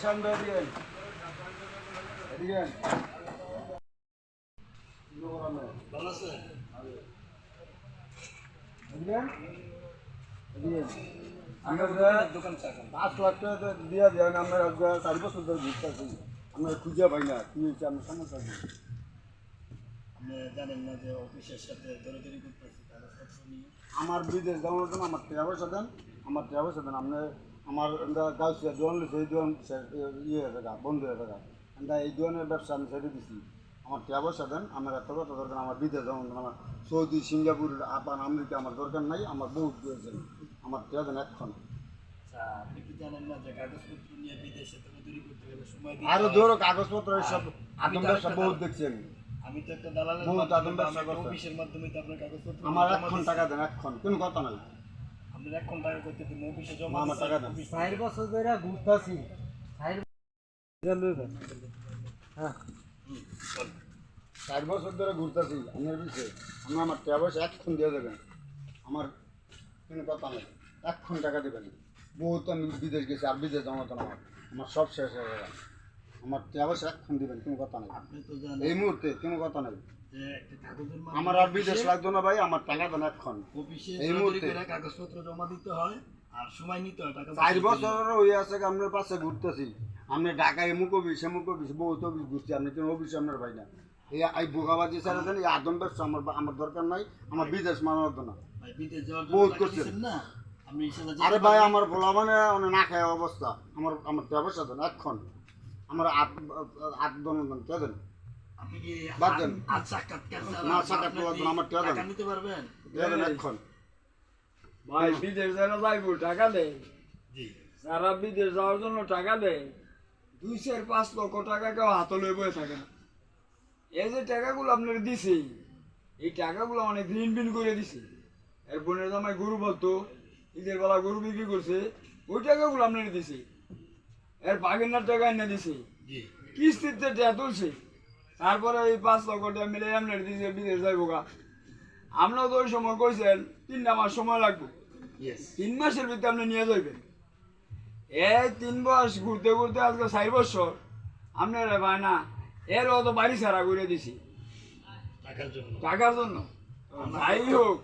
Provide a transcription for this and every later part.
সামনে দিয়েন এদিকে ভালো আছে? দোকান চাকান 5 লাখ টাকা দিয়ে দেন আমরা 4 বছর ধরে ঘুরতেছি আমরা খুঁজে পাই না কি হয়েছে আমার সমস্যা কি আপনি জানেন না যে অফিসের সাথে দৌড়াদৌড়ি করতেছি কাগজপত্র নিয়ে। আমার বিদেশ যাওয়ার জন্য আমার ট্রাভেলস দেন আমার ট্রাভেলস দেন আপনি আমার গাউসিয়া দোয়ান লইছে এই দোয়ান ইয়ে হয়ে থাকা বন্ধ হয়ে থাকা আমরা এই দোয়ানের ব্যবসা আমি ছেড়ে দিছি আমার ট্রাভেলস দেন আমার এত কথা দরকার আমার বিদেশ যাওয়ার জন্য আমার সৌদি সিঙ্গাপুর আপান আমেরিকা আমার দরকার নাই আমার বহুত দিয়েছেন আমার ট্রাভেল দেন এখন আচ্ছা, আপনি কি জানেন না যে কাগজপত্র নিয়ে বিদেশে দৌড়াদৌড়ি করতে গেলে সময় দিতে আরো হয়? ধরো কাগজপত্র সব আমি আদম তো ব্যবসা একটা বহুত দালাল। দেখছি আমি আমি তো একটা দালালের বহুত মাধ্যমে আদম বা ব্যবসা আমি একটা করছে। অফিসের মাধ্যমে তো আপনার কাগজপত্র আমার জমা 1 দিচ্ছি। টাকা দেন এখন কোনো কথা নাই আপনার 1 টাকা করতে তুমি অফিসে জমা আমার দিচ্ছেন, টাকা দেন। অফিস 4 বছর ধরে ঘুরতাছি হ্যাঁ 4 বছর ধরে ঘুরতেছি আপনার পিছিয়ে আপনি আমার ট্রাভেলস এখন দিয়ে দেবেন আমার কোনো কথা নেই এখন টাকা দেবেন বহুত আমি বিদেশ গেছি আর বিদেশ জমা তো আমার আমার সব শেষ হয়ে গেল আমার ট্রাভেলস এখন দিবেন কোনো কথা নেই আপনি তো জানেন এই মুহূর্তে কোনো কথা নেই যে একটা কাগজের আমার আর বিদেশ লাগতো না ভাই আমার টাকা দেন এখন অফিসে এই দৌড়াদৌড়ি মুহূর্তে। করে কাগজপত্র জমা দিতে হয় আর সময় নিতে হয় টাকা 4 বছর হয়ে আছে আপনার পাশে ঘুরতেছি আপনি ঢাকায় এমুক অফিস এমুক অফিস বহুত অফিস ঘুরছি আপনি কোনো অফিস আপনার ভাই না এই বোকাবাজি ছাড়া দেন এই আদম ব্যবসা আমার আমার দরকার নাই আমার বিদেশ মানার জন্য ভাই বিদেশ যাওয়ার বহুত জন্য টাকা করছেন। দিচ্ছেন না আপনি ইনশাআল্লাহ আরে যেতে ভাই পারবেন। আমার বলা মানে না খায় অবস্থা আমার আমার ব্যবসা দেন এখন আমার আট কে দেন আপনি কি বাদ দেন। আজ সাক্ষাৎকার ছাড়া না, সাক্ষাৎকার আপনি লাগবে কি না, আমার টাকা দেন। টাকা নিতে পারবেন? কে দেন এখন ভাই বিদেশ যারা যাইব টাকা দেয় জি যারা বিদেশ যাওয়ার জন্য টাকা দেয় 2-5 লক্ষ টাকা কেউ হাতে লয়ে বয়ে থাকে না এই যে টাকাগুলো আপনার দিছে এই টাকাগুলো অনেক ঋণ বিন করে দিছে এর বোনের জামাই গরু বলতো ঈদের বেলা গরু বিক্রি করছে ওই টাকাগুলো আপনার দিছে এর বাগিনার টাকা এনে দিছে জি কিস্তিতে টাকা তুলছে তারপরে এই 5 লক্ষ টাকা মিলে আপনার দিছে বিদেশ যাইব গা আপনারা তো ওই সময় কইছেন 3 মাস সময় লাগবে ইয়েস 3 মাসের ভিতরে আপনি নিয়ে যাইবেন এই 3 মাস ঘুরতে ঘুরতে আজকে 4 বছর আপনারা ভাই না এরও তো বাড়ি ছাড়া করে দিছি টাকার জন্য টাকার জন্য যাই হোক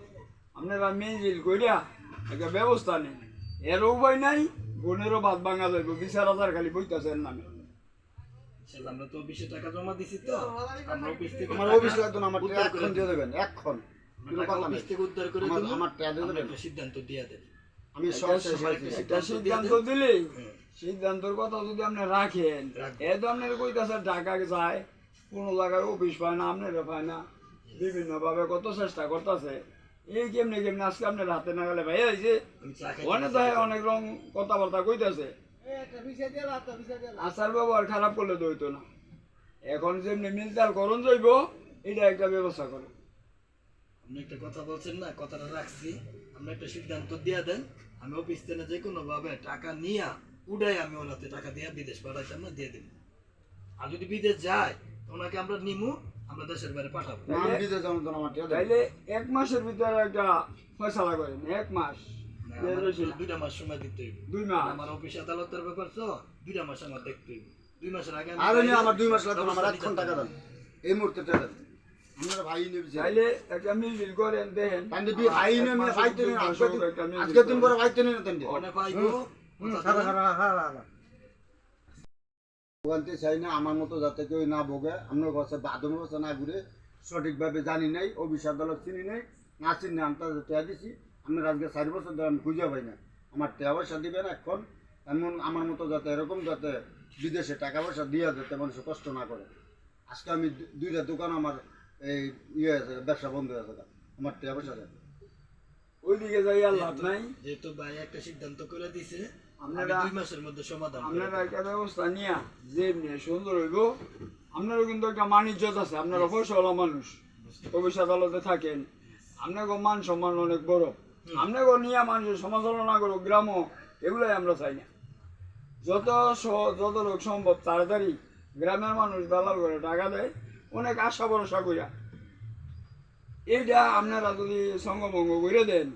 আপনারা মেনজিল কইরা একটা ব্যবস্থা নেন এর উপায় নাই বোনেরও বাদ ভাঙা যাইব 20,000 খালি বইতাছেন নামে ইনশাআল্লাহ আমরা তো অফিসে টাকা জমা দিছি তো আমরা অফিস থেকে আমার অফিস লাগতো না আমার টাকা এখন দিয়ে দেবেন এখন কোনো কথা অফিস নেই থেকে উদ্ধার করে আমার- দিলাম আমার টাকা দিয়ে আমরা দেবেন। একটা সিদ্ধান্ত দিয়ে দেন আমি সব শেষ হয়েছি একটা সিদ্ধান্ত দিলে সিদ্ধান্তর কথা যদি আপনি রাখেন রাখবো। এ তো আপনার কইতাছে ঢাকা যায় কোনো জায়গায় অফিস পায় না আপনারা পায় না বিভিন্ন ভাবে কত চেষ্টা করতেছে এই কেমনে কেমনে আজকে আপনার হাতে না গেলে ভাই এই যে আমি চা খাই অনেক দেয় অনেক রকম কথাবার্তা কইতাছে আচার ব্যবহার খারাপ করলে তো হইতো না এখন যেমনি মিলতাল করণ যাইব এটা একটা ব্যবস্থা করে আপনি একটা কথা বলছেন না কথাটা রাখছি আপনি একটা সিদ্ধান্ত দিয়ে দেন আমি অফিস থেকে যে কোনো ভাবে টাকা নিয়ে উড়াই আমি ওনাতে টাকা দিয়ে বিদেশ পাঠাইতাম না দিয়ে দেব আর যদি বিদেশ যায় তো ওনাকে আমরা নিমু আমরা দেশের বাইরে পাঠাবো না, আমি বিদেশ যাওয়ার জন্য আমার টাকা দেন। তাইলে 1 মাসের ভিতরে একটা ফয়সালা করেন 1 মাস না, এর আমার বেশি না। 2টা মাস সময় দিতে হইব 2 মাস আমার অফিস আদালতের ব্যাপার তো 2টা মাস আমার দেখতে হইব 2 মাসের আগে আমি আর এমনি বাইরে আমার 2 মাস লাগতো না, আমার ব্যবস্থা এখন নিতে টাকা পারবো। দেন এই মুহূর্তে টাকা দেন আপনারা ভাই নেবে তাইলে একটা মিল করেন দেখেন তান্ডে বি ভাই নেবে এক মাসের ভাইতে নেবে দুই মাসের একটা মিল আজকে দিন করেন। পরে ভাইতে নেবে তান্ডে ওখানে পাইবো কথা দিলাম। বলতে চাই না আমার মতো যাতে কেউ না ভোগে আপনার কাছে বাদম কাছে না ঘুরে সঠিকভাবে জানি নাই অফিস আদালত চিনি নাই না চিনি আমি তাদের টেয়া দিছি আপনার আজকে 4 বছর ধরে আমি খুঁজে পাই না আমার টাকা পয়সা দিবেন এখন এমন আমার মতো যাতে এরকম যাতে বিদেশে টাকা পয়সা দিয়ে যাতে মানুষ কষ্ট না করে আজকে আমি 2টা দোকান আমার এই ইয়ে আছে ব্যবসা বন্ধ হয়ে আছে আমার টাকা পয়সা দেন ওইদিকে যাই আর লাভ নাই যেহেতু ভাই একটা সিদ্ধান্ত করে দিছে আপনারা- আমি 2 মাসের মধ্যে সমাধান করে আপনারা দেব। একটা ব্যবস্থা নিয়া যে নিয়ে সুন্দর হইব আপনারও কিন্তু একটা মান ইজ্জত আছে আপনারা পয়সাওয়ালা মানুষ অফিস আদালতে থাকেন আপনাকে মান সম্মান অনেক বড় আপনাকে নিয়ে মানুষের সমালোচনা করো গ্রামও এগুলাই আমরা চাই না যত লোক সম্ভব তাড়াতাড়ি গ্রামের মানুষ দালাল করে টাকা দেয় অনেক আশা ভরসা কইরা এইটা আপনারা যদি সঙ্গভঙ্গ করে দেন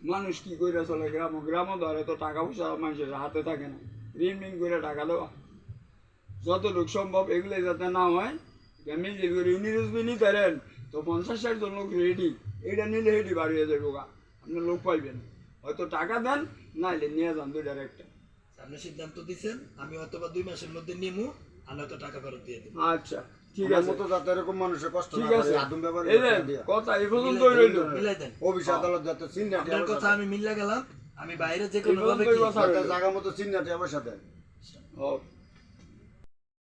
মানুষ কি কইরা চলে গ্রামও ধরে তো টাকা পয়সা মানুষের হাতে থাকে না ঋণ মিন করে টাকা দেওয়া যতটুকু সম্ভব এগুলো যাতে না হয় মিল করে ইউনিভার্সিটি নিতে পারেন তো 50-60 জন লোক রেডি এটা নিলে হেডি বাড়িয়ে যাবো গা আপনি লোক পাইবেন হয়তো টাকা দেন নাইলে নিয়ে যান দুইটার একটা আপনি সিদ্ধান্ত দিচ্ছেন আমি হয়তো বা 2 মাসের মধ্যে নিমু আর হয়তো টাকা ফেরত দিয়ে দিব আচ্ছা ঠিক আমার আছে মতো যাতে এরকম মানুষের কষ্ট না ঠিক করে আছে আদম ব্যবহার এই যে দিয়া কথা এই পর্যন্তই রইল মিলাই দেন অফিস আদালত যাতে চিহ্নাটি আপনার আমার কথা সাথে আমি মিল্লা গেলাম আমি বাইরে যে এই কোনো ভাবে পর্যন্তই কথা যাতে রইল জায়গা মতো চিহ্নাটি আমার সাথে ওকে